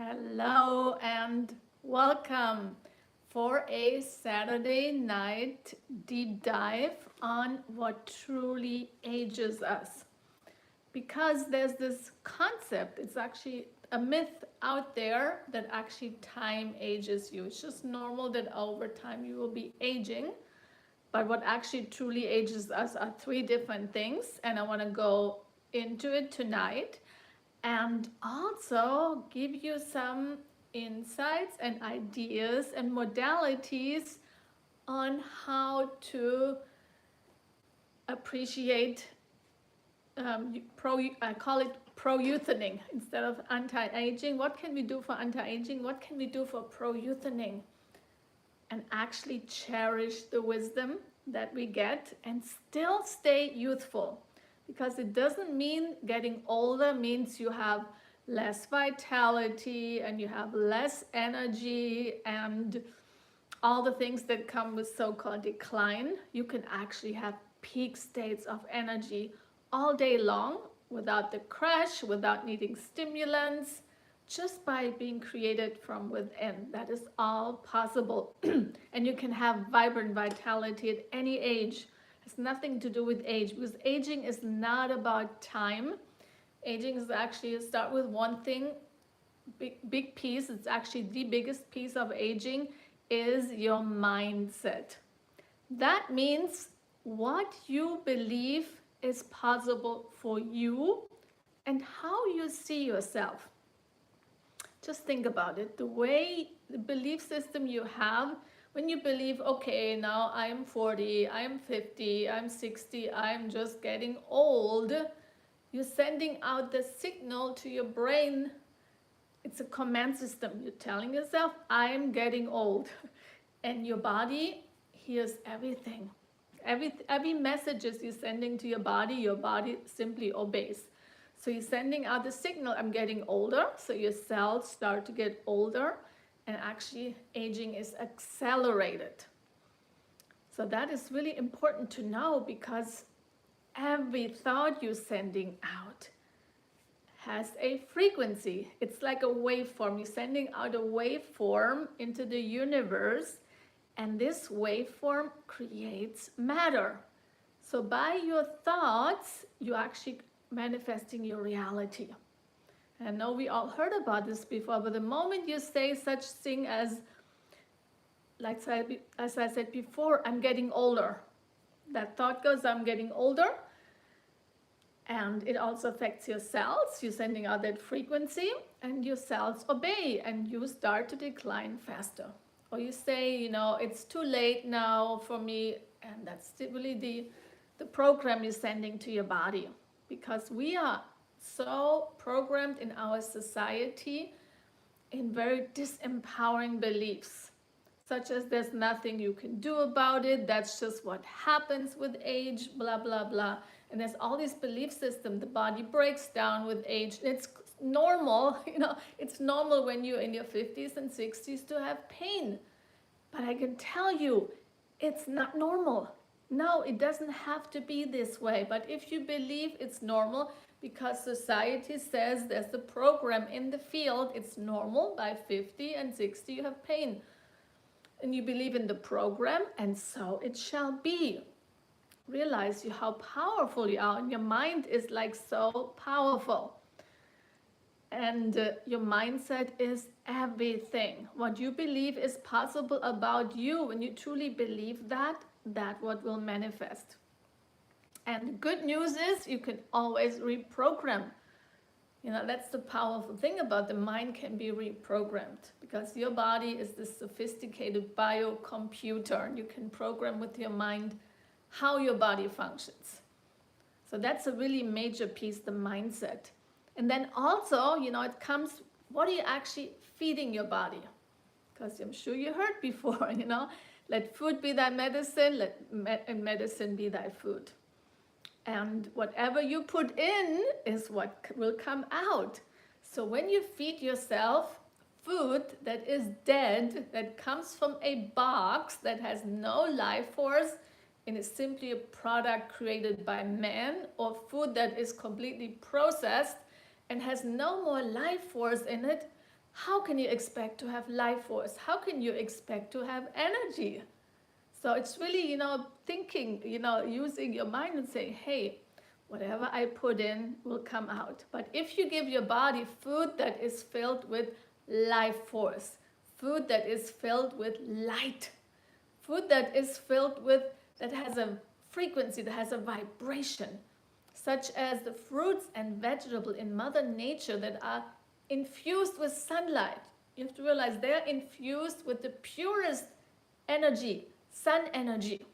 Hello and welcome for a Saturday night deep dive on what truly ages us. Because there's this concept, it's actually a myth out there that actually time ages you. It's just normal that over time you will be aging. But what actually truly ages us are three different things, and I want to go into it tonight and also give you some insights and ideas and modalities on how to appreciate I call it pro-youthening instead of anti-aging. What can we do for anti-aging? What can we do for pro-youthening? And actually cherish the wisdom that we get and still stay youthful. Because it doesn't mean getting older means you have less vitality and you have less energy and all the things that come with so-called decline. You can actually have peak states of energy all day long without the crash, without needing stimulants, just by being created from within. That is all possible. And you can have vibrant vitality at any age. It has nothing to do with age, because aging is not about time. Aging is actually, start with one thing, big piece, it's actually the biggest piece of aging is your mindset. That means what you believe is possible for you and how you see yourself. Just think about it. The belief system you have, when you believe, okay, now I'm 40, I'm 50, I'm 60, I'm just getting old, you're sending out the signal to your brain. It's a command system. You're telling yourself, I'm getting old. And your body hears everything. Every messages you're sending to your body simply obeys. So you're sending out the signal, I'm getting older, so your cells start to get older, and actually aging is accelerated. So that is really important to know, because every thought you're sending out has a frequency. It's like a waveform. You're sending out a waveform into the universe, and this waveform creates matter. So by your thoughts, you actually manifesting your reality. I know we all heard about this before, but the moment you say such thing as I said before, I'm getting older, that thought goes, I'm getting older, and it also affects your cells. You're sending out that frequency, and your cells obey, and you start to decline faster. Or you say, it's too late now for me, and that's really the program you're sending to your body. Because we are so programmed in our society in very disempowering beliefs, such as there's nothing you can do about it, that's just what happens with age, blah, blah, blah. And there's all these belief systems, the body breaks down with age. It's normal, it's normal when you're in your 50s and 60s to have pain. But I can tell you, it's not normal. No, it doesn't have to be this way. But if you believe it's normal, because society says there's the program in the field, it's normal, by 50 and 60 you have pain. And you believe in the program, and so it shall be. Realize how powerful you are, and your mind is like so powerful. And your mindset is everything. What you believe is possible about you, when you truly believe that what will manifest. And the good news is you can always reprogram. That's the powerful thing about the mind, can be reprogrammed, because your body is this sophisticated biocomputer, and you can program with your mind how your body functions. So that's a really major piece, the mindset. And then also, it comes, what are you actually feeding your body? Because I'm sure you heard before, let food be thy medicine, let medicine be thy food. And whatever you put in is what will come out. So when you feed yourself food that is dead, that comes from a box that has no life force, and is simply a product created by man, or food that is completely processed and has no more life force in it, how can you expect to have life force? How can you expect to have energy? So it's really, thinking, using your mind and saying, hey, whatever I put in will come out. But if you give your body food that is filled with life force, food that is filled with light, food that is filled with, that has a frequency, that has a vibration, such as the fruits and vegetables in Mother Nature that are infused with sunlight. You have to realize they're infused with the purest energy, sun energy.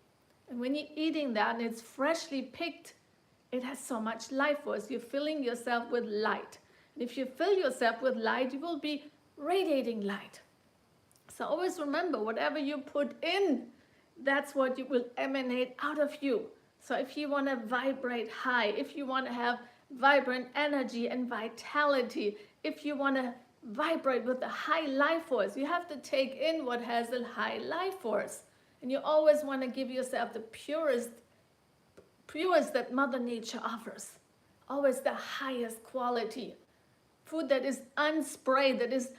And when you're eating that and it's freshly picked, it has so much life force. You're filling yourself with light. And if you fill yourself with light, you will be radiating light. So always remember, whatever you put in, that's what you will emanate out of you. So if you want to vibrate high, if you want to have vibrant energy and vitality, if you want to vibrate with a high life force, you have to take in what has a high life force. And you always want to give yourself the purest that Mother Nature offers. Always the highest quality. Food that is unsprayed, that is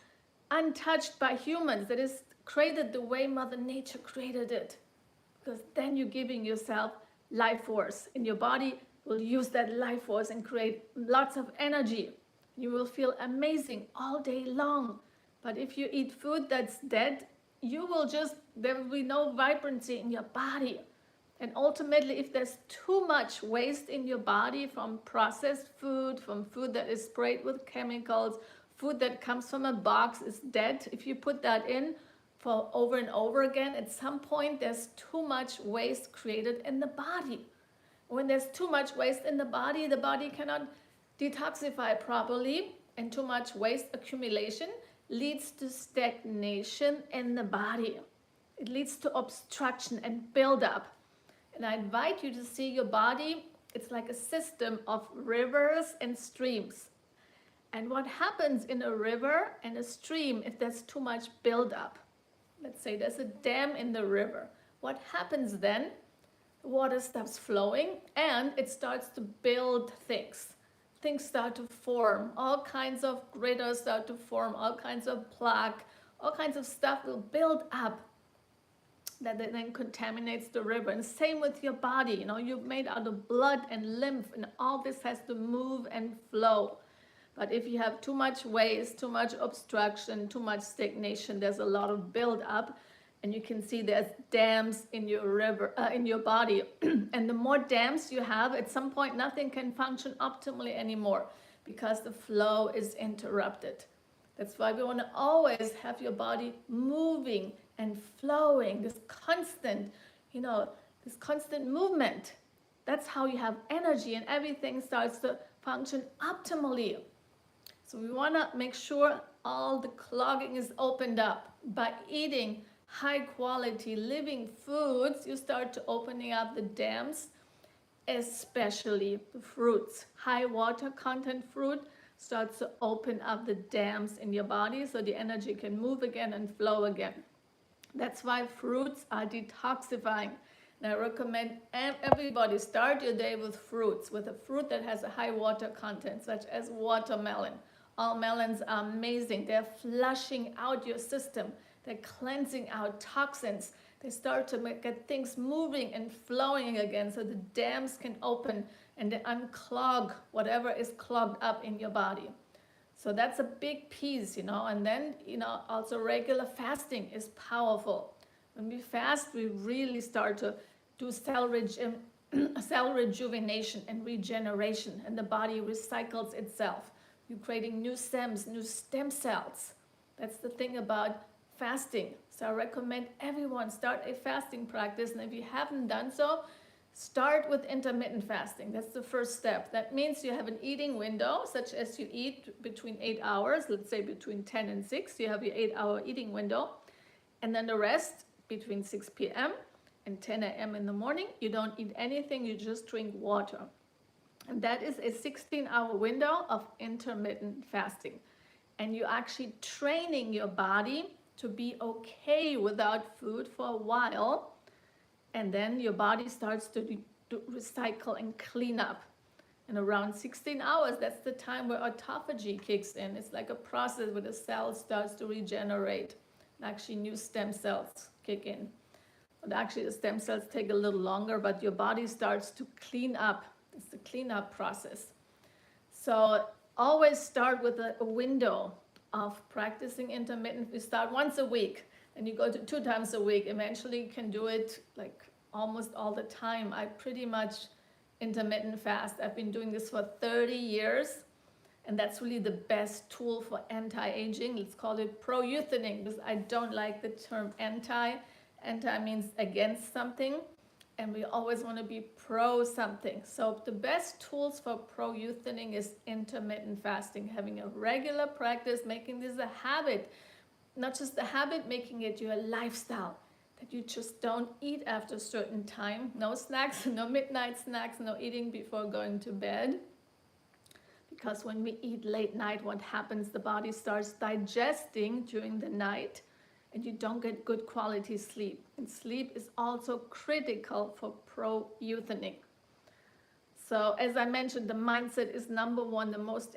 untouched by humans, that is created the way Mother Nature created it. Because then you're giving yourself life force. And your body will use that life force and create lots of energy. You will feel amazing all day long. But if you eat food that's dead, there will be no vibrancy in your body. And ultimately, if there's too much waste in your body from processed food, from food that is sprayed with chemicals, food that comes from a box is dead, if you put that in for over and over again, at some point there's too much waste created in the body. When there's too much waste in the body cannot detoxify properly, and too much waste accumulation leads to stagnation in the body. It leads to obstruction and buildup. And I invite you to see your body, it's like a system of rivers and streams. And what happens in a river and a stream if there's too much buildup? Let's say there's a dam in the river. What happens then? The water stops flowing and it starts to build things. Things start to form. All kinds of gritters start to form. All kinds of plaque. All kinds of stuff will build up that then contaminates the river. And same with your body. You're made out of blood and lymph, and all this has to move and flow. But if you have too much waste, too much obstruction, too much stagnation, there's a lot of build-up, and you can see there's dams in your river, in your body. And the more dams you have, at some point nothing can function optimally anymore because the flow is interrupted. That's why we want to always have your body moving and flowing, this constant movement. That's how you have energy and everything starts to function optimally. So we want to make sure all the clogging is opened up. By eating high quality living foods, you start to opening up the dams, especially the fruits. High water content fruit starts to open up the dams in your body so the energy can move again and flow again. That's why fruits are detoxifying. And I recommend everybody start your day with fruits, with a fruit that has a high water content, such as watermelon. All melons are amazing. They're flushing out your system. They're cleansing out toxins. They start to get things moving and flowing again so the dams can open and they unclog whatever is clogged up in your body. So that's a big piece, and then, also regular fasting is powerful. When we fast, we really start to do cell rejuvenation and regeneration, and the body recycles itself. You're creating new stem cells. That's the thing about fasting. So I recommend everyone start a fasting practice, and if you haven't done so, start with intermittent fasting. That's the first step. That means you have an eating window, such as you eat between 8 hours, let's say between 10 and 6, you have your 8-hour eating window. And then the rest, between 6 p.m. and 10 a.m. in the morning, you don't eat anything, you just drink water. And that is a 16-hour window of intermittent fasting. And you're actually training your body to be okay without food for a while. And then your body starts to recycle and clean up. And around 16 hours, that's the time where autophagy kicks in. It's like a process where the cell starts to regenerate. And actually, new stem cells kick in. But actually, the stem cells take a little longer, but your body starts to clean up. It's the cleanup process. So always start with a window of practicing intermittent. We start once a week, and you go to 2 times a week. Eventually, you can do it like almost all the time. I pretty much intermittent fast. I've been doing this for 30 years, and that's really the best tool for anti-aging. Let's call it pro-youthening, because I don't like the term anti. Anti means against something, and we always want to be pro something. So the best tools for pro-youthening is intermittent fasting, having a regular practice, making this a habit, not just a habit, making it your lifestyle. That you just don't eat after a certain time. No snacks, no midnight snacks, no eating before going to bed. Because when we eat late night, what happens? The body starts digesting during the night, and you don't get good quality sleep. And sleep is also critical for pro-youthening. So as I mentioned, the mindset is number one, the most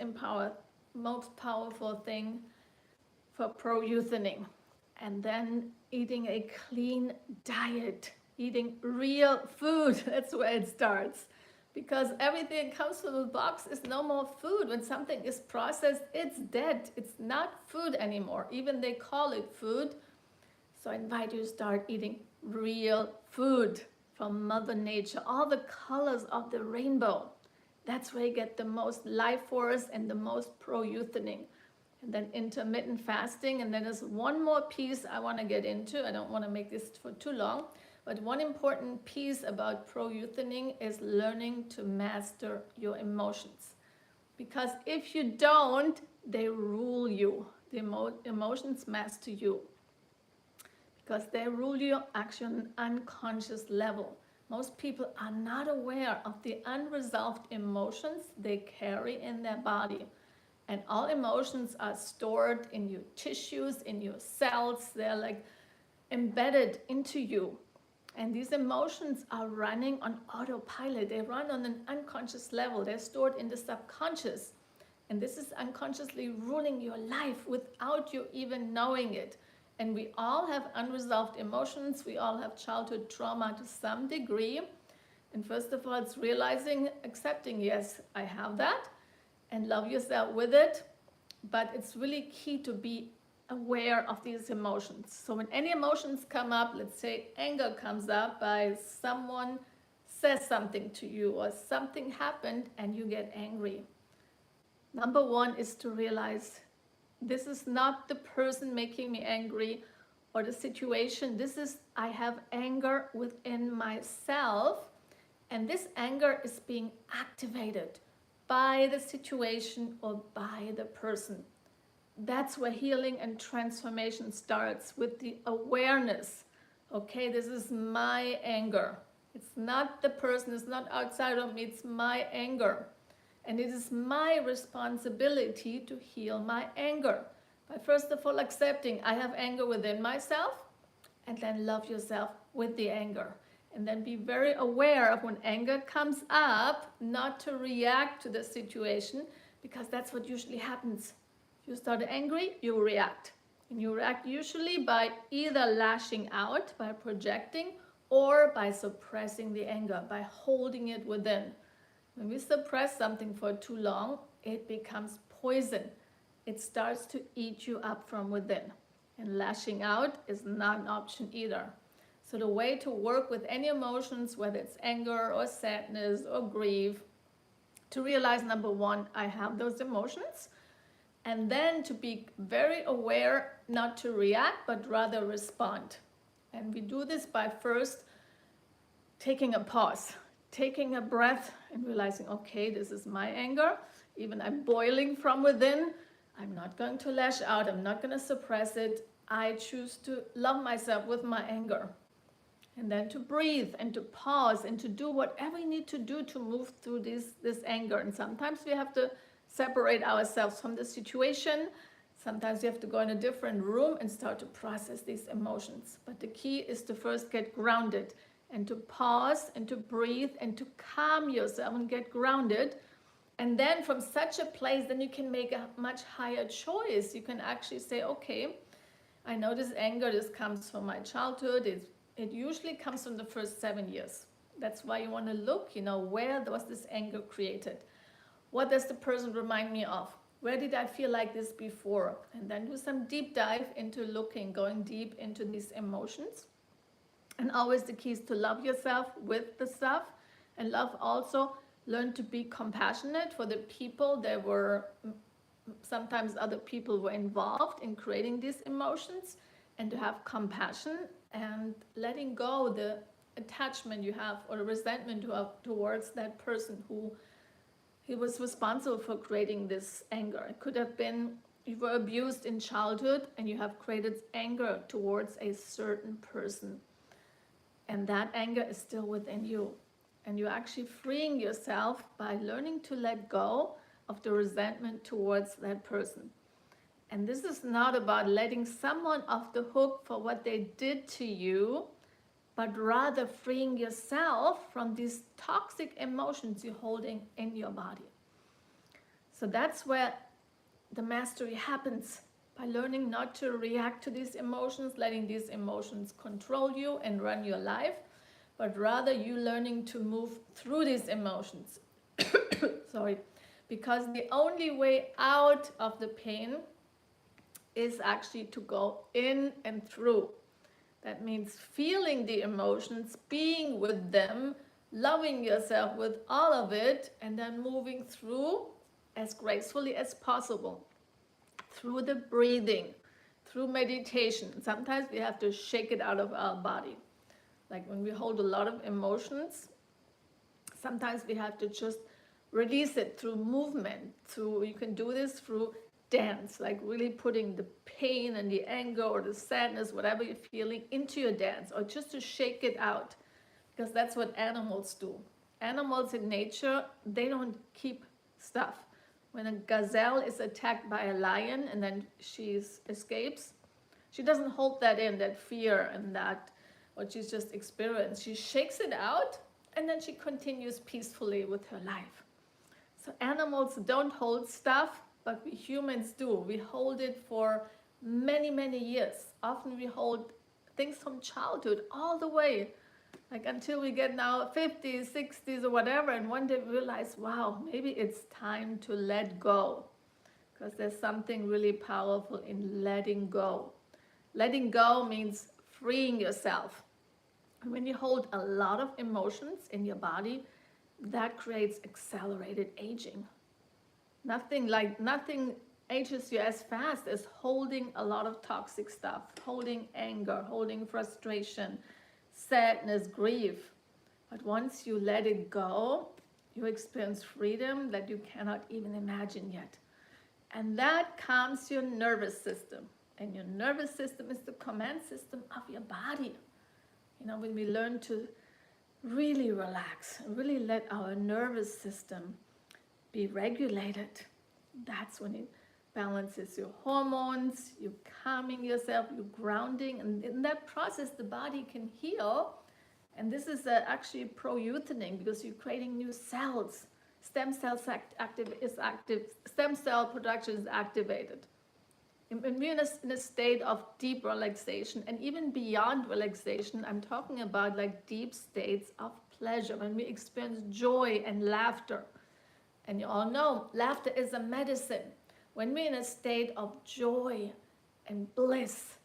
powerful thing for pro-youthening. And then eating a clean diet, eating real food. That's where it starts. Because everything that comes from the box is no more food. When something is processed, it's dead. It's not food anymore. Even they call it food. So I invite you to start eating real food from Mother Nature. All the colors of the rainbow. That's where you get the most life force and the most pro-youthening. And then intermittent fasting. And then there's one more piece I want to get into. I don't want to make this for too long. But one important piece about pro-youthening is learning to master your emotions. Because if you don't, they rule you. The emotions master you. Because they rule you actually on an unconscious level. Most people are not aware of the unresolved emotions they carry in their body. And all emotions are stored in your tissues, in your cells. They're like embedded into you. And these emotions are running on autopilot. They run on an unconscious level. They're stored in the subconscious. And this is unconsciously ruling your life without you even knowing it. And we all have unresolved emotions. We all have childhood trauma to some degree. And first of all, it's realizing, accepting, yes, I have that. And love yourself with it. But it's really key to be aware of these emotions. So when any emotions come up, let's say anger comes up by someone says something to you or something happened and you get angry. Number one is to realize this is not the person making me angry or the situation. This is, I have anger within myself, and this anger is being activated by the situation or by the person. That's where healing and transformation starts, with the awareness. Okay, this is my anger. It's not the person, it's not outside of me, it's my anger. And it is my responsibility to heal my anger. By first of all accepting I have anger within myself, and then love yourself with the anger. And then be very aware of when anger comes up, not to react to the situation, because that's what usually happens. You start angry, you react. And you react usually by either lashing out, by projecting, or by suppressing the anger, by holding it within. When we suppress something for too long, it becomes poison. It starts to eat you up from within. And lashing out is not an option either. So the way to work with any emotions, whether it's anger or sadness or grief, to realize, number one, I have those emotions. And then to be very aware, not to react, but rather respond. And we do this by first taking a pause, taking a breath and realizing, okay, this is my anger. Even I'm boiling from within. I'm not going to lash out. I'm not going to suppress it. I choose to love myself with my anger. And then to breathe and to pause and to do whatever you need to do to move through this anger. And sometimes we have to separate ourselves from the situation. Sometimes you have to go in a different room and start to process these emotions. But the key is to first get grounded and to pause and to breathe and to calm yourself and get grounded. And then from such a place, then you can make a much higher choice. You can actually say, okay, I know this anger, this comes from my childhood. It usually comes from the first 7 years. That's why you want to look, where was this anger created? What does the person remind me of? Where did I feel like this before? And then do some deep dive into looking, going deep into these emotions. And always the key is to love yourself with the stuff, and love also, learn to be compassionate for the people that were, sometimes other people were involved in creating these emotions, and to have compassion and letting go the attachment you have or the resentment you have towards that person who he was responsible for creating this anger. It could have been you were abused in childhood and you have created anger towards a certain person. And that anger is still within you. And you're actually freeing yourself by learning to let go of the resentment towards that person. And this is not about letting someone off the hook for what they did to you, but rather freeing yourself from these toxic emotions you're holding in your body. So that's where the mastery happens, by learning not to react to these emotions, letting these emotions control you and run your life, but rather you learning to move through these emotions. Sorry, because the only way out of the pain is actually to go in and through. That means feeling the emotions, being with them, loving yourself with all of it, and then moving through as gracefully as possible. Through the breathing, through meditation. Sometimes we have to shake it out of our body. Like when we hold a lot of emotions, sometimes we have to just release it through movement. You can do this through dance, like really putting the pain and the anger or the sadness, whatever you're feeling, into your dance, or just to shake it out, because that's what animals do. Animals in nature, they don't keep stuff. When a gazelle is attacked by a lion and then she escapes, she doesn't hold that in, that fear and that what she's just experienced. She shakes it out and then she continues peacefully with her life. So animals don't hold stuff, but we humans do. We hold it for many, many years. Often we hold things from childhood all the way, like until we get now 50s, 60s or whatever, and one day we realize, wow, maybe it's time to let go, because there's something really powerful in letting go. Letting go means freeing yourself. And when you hold a lot of emotions in your body, that creates accelerated aging. Nothing ages you as fast as holding a lot of toxic stuff, holding anger, holding frustration, sadness, grief. But once you let it go, you experience freedom that you cannot even imagine yet. And that calms your nervous system. And your nervous system is the command system of your body. When we learn to really relax, really let our nervous system be regulated, that's when it balances your hormones, you're calming yourself, you're grounding, and in that process the body can heal. And this is actually pro-youthening, because you're creating new cells. Stem cell production is activated. When we're in a state of deep relaxation, and even beyond relaxation, I'm talking about like deep states of pleasure, when we experience joy and laughter. And you all know, laughter is a medicine. When we're in a state of joy and bliss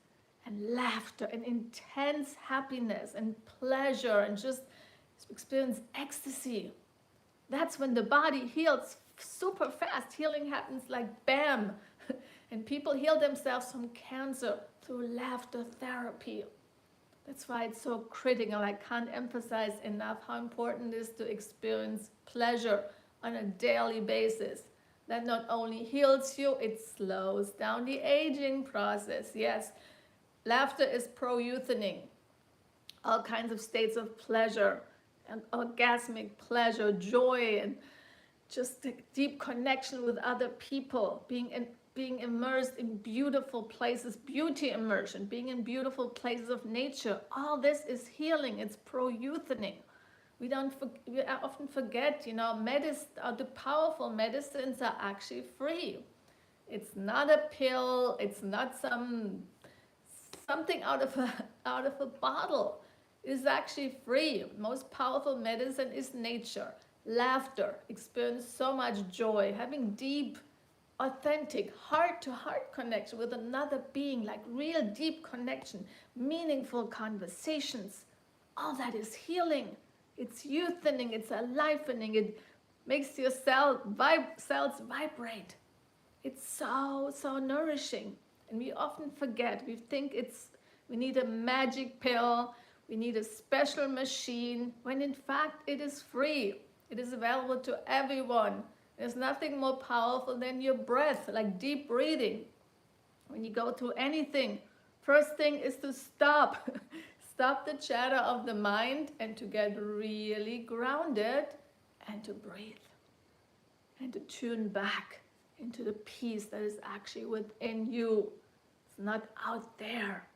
and laughter and intense happiness and pleasure and just experience ecstasy, that's when the body heals super fast. Healing happens like bam. And people heal themselves from cancer through laughter therapy. That's why it's so critical. I can't emphasize enough how important it is to experience pleasure on a daily basis. That not only heals you, it slows down the aging process. Yes, laughter is pro-youthening. All kinds of states of pleasure and orgasmic pleasure, joy, and just a deep connection with other people, being immersed in beautiful places, beauty immersion, being in beautiful places of nature. All this is healing. It's pro-youthening. we often forget, the powerful medicines are actually free. It's not a pill, it's not something out of a bottle. It is actually free. Most powerful medicine is nature. Laughter, experience so much joy, having deep, authentic, heart-to-heart connection with another being, like real deep connection, meaningful conversations. All that is healing. It's youthening, it's enlivening, it makes your cells vibrate. It's so nourishing. And we often forget, we think we need a magic pill, we need a special machine, when in fact it is free. It is available to everyone. There's nothing more powerful than your breath, like deep breathing. When you go through anything, first thing is to stop. Stop the chatter of the mind and to get really grounded and to breathe and to tune back into the peace that is actually within you. It's not out there.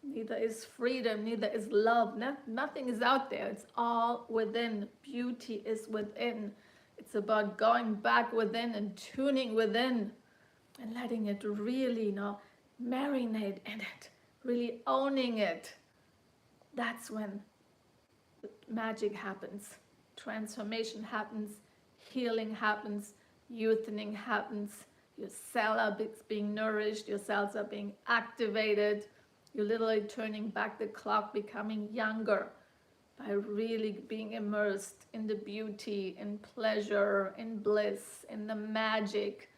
Neither is freedom, neither is love. Nothing is out there. It's all within. Beauty is within. It's about going back within and tuning within and letting it really, marinate in it, really owning it. That's when magic happens, transformation happens, healing happens, youthening happens. Your cells are being nourished, your cells are being activated. You're literally turning back the clock, becoming younger by really being immersed in the beauty, in pleasure, in bliss, in the magic,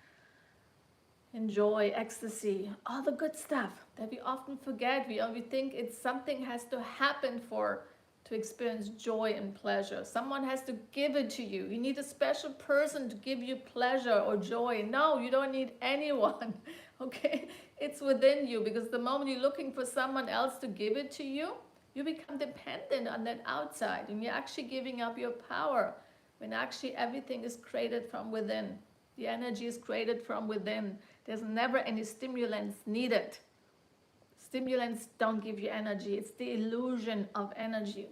in joy, ecstasy, all the good stuff that we often forget. We think it's something has to happen to experience joy and pleasure. Someone has to give it to you. You need a special person to give you pleasure or joy. No, you don't need anyone, okay? It's within you, because the moment you're looking for someone else to give it to you, you become dependent on that outside, and you're actually giving up your power, when actually everything is created from within. The energy is created from within. There's never any stimulants needed. Stimulants don't give you energy. It's the illusion of energy.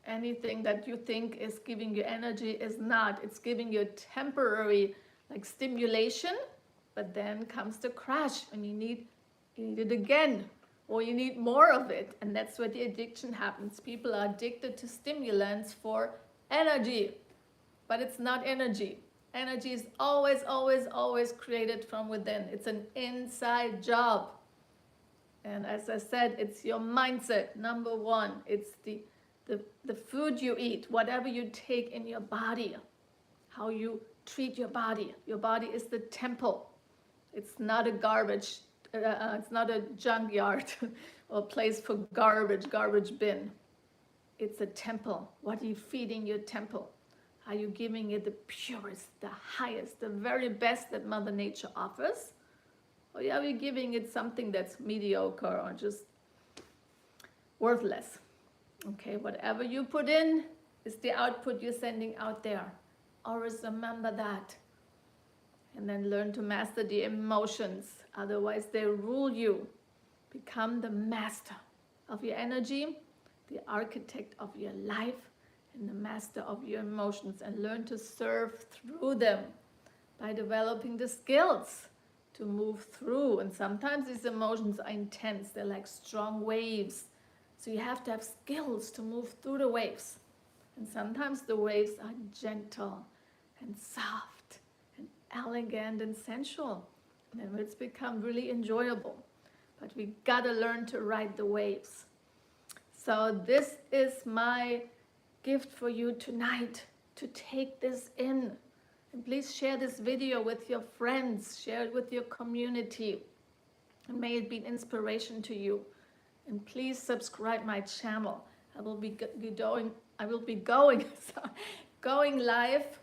Anything that you think is giving you energy is not. It's giving you a temporary stimulation, but then comes the crash and you need it again, or you need more of it. And that's where the addiction happens. People are addicted to stimulants for energy, but it's not energy. Energy is always created from within. It's an inside job. And as I said, it's your mindset, number one. It's the food you eat, whatever you take in your body, how you treat your body. Your body is the temple. It's not a garbage, it's not a junkyard or a place for garbage bin. It's a temple. What are you feeding your temple? Are you giving it the purest, the highest, the very best that Mother Nature offers? Or are you giving it something that's mediocre or just worthless? Okay, whatever you put in is the output you're sending out there. Always remember that. And then learn to master the emotions. Otherwise, they rule you. Become the master of your energy, the architect of your life, and the master of your emotions, and learn to surf through them by developing the skills to move through. And sometimes these emotions are intense. They're like strong waves. So you have to have skills to move through the waves. And sometimes the waves are gentle and soft and elegant and sensual. And then it's become really enjoyable. But we gotta learn to ride the waves. So this is my gift for you tonight, to take this in. And please share this video with your friends, share it with your community, and may it be an inspiration to you. And please subscribe my channel. I will be going live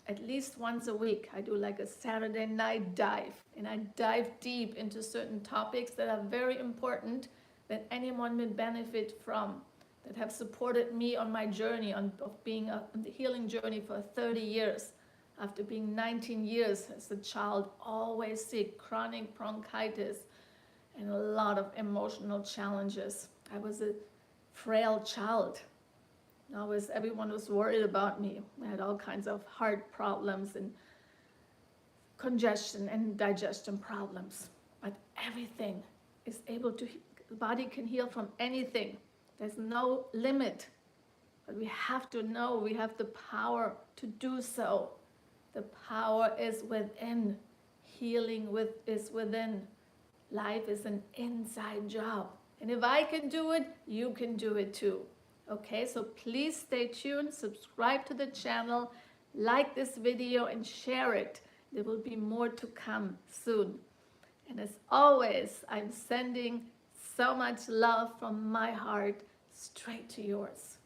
at least once a week. I do like a Saturday night dive, and I dive deep into certain topics that are very important, that anyone may benefit from, that have supported me on my journey of being on the healing journey for 30 years. After being 19 years as a child, always sick, chronic bronchitis, and a lot of emotional challenges. I was a frail child, Always, everyone was worried about me. I had all kinds of heart problems and congestion and digestion problems. But everything is able to, the body can heal from anything. There's no limit. But we have to know we have the power to do so. The power is within. Healing is within. Life is an inside job. And if I can do it, you can do it too. Okay, so please stay tuned, subscribe to the channel, like this video and share it. There will be more to come soon. And as always, I'm sending so much love from my heart straight to yours.